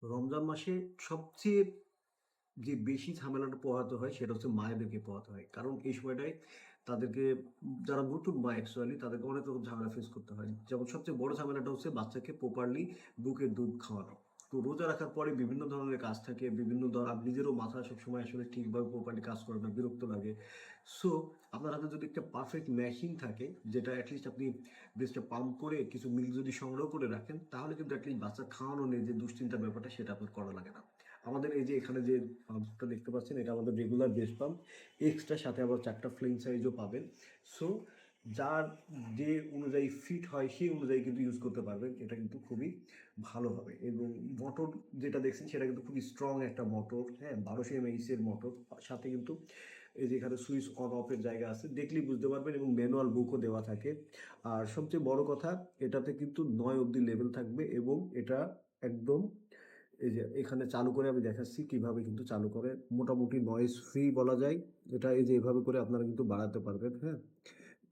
রমজান মাসে সবচেয়ে যে বেশি ঝামেলাটা পোহাতে হয় সেটা হচ্ছে মায়েদেরকে পোহাতে হয়। কারণ এই সময়টায় তাদেরকে যারা নতুন মা অ্যাকচুয়ালি তাদেরকে অনেক রকম ঝামেলা ফেস করতে হয়। যেমন সবচেয়ে বড় ঝামেলাটা হচ্ছে বাচ্চাকে প্রপারলি বুকের দুধ খাওয়ানো। তো রোজা রাখার পরে বিভিন্ন ধরনের কাজ থাকে, বিভিন্ন নিজেরও মাথা সবসময় আসলে ঠিকভাবে প্রপারলি কাজ করে না, বিরক্ত লাগে। সো আপনার হাতে যদি একটা পারফেক্ট মেশিন থাকে যেটা এটলিস্ট আপনি ব্রেস্টে পাম্প করে কিছু মিল্ক যদি সংগ্রহ করে রাখেন তাহলে কিন্তু এটলিস্ট বাচ্চা খাওয়ানো নিয়ে যে দুশ্চিন্তার ব্যাপারটা সেটা আপনার করা লাগে না। আমাদের এই যে এখানে যে পাম্পটা দেখতে পাচ্ছেন এটা আমাদের রেগুলার ব্রেস্ট পাম্প। এক্সট্রা সাথে আবার 4টা ফ্লেম সাইজও পাবেন। সো যার যে অনুযায়ী ফিট হয় সেই অনুযায়ী কিন্তু ইউজ করতে পারবেন। এটা কিন্তু খুবই ভালো হবে এবং মোটর যেটা দেখছেন সেটা কিন্তু খুবই স্ট্রং একটা মোটর, হ্যাঁ, 1200 mAh এর মোটর। সাথে কিন্তু এই যে এখানে সুইচ অন অফের জায়গা আছে, দেখলেই বুঝতে পারবেন, এবং ম্যানুয়াল বুকও দেওয়া থাকে। আর সবচেয়ে বড় কথা, এটাতে কিন্তু 9 অব্দি লেভেল থাকবে এবং এটা একদম এই যে এখানে চালু করে আমি দেখাচ্ছি কিভাবে কিন্তু চালু করে। মোটামুটি নয়েজ ফ্রি বলা যায়। এটা এই যে এভাবে করে আপনারা কিন্তু বাড়াতে পারবেন, হ্যাঁ?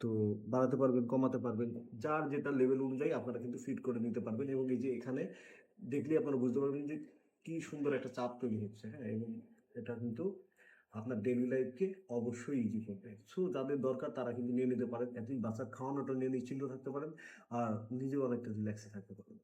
তো বাড়াতে পারবেন, কমাতে পারবেন। যার যেটা লেভেল অনুযায়ী আপনারা কিন্তু ফিট করে নিতে পারবেন এবং এই যে এখানে দেখলেই আপনারা বুঝতে পারবেন যে কি সুন্দর একটা চাপ তৈরি হচ্ছে, হ্যাঁ? এবং এটা কিন্তু আপনার ডেইলি লাইফকে অবশ্যই ইজি করবে। সো যাদের দরকার তারা কিন্তু নিয়ে নিতে পারেন। এটলিস্ট বাচ্চার খাওয়ানোটা নিয়ে নিশ্চিন্ত থাকতে পারেন আর নিজেও অনেকটা রিল্যাক্সে থাকতে পারেন।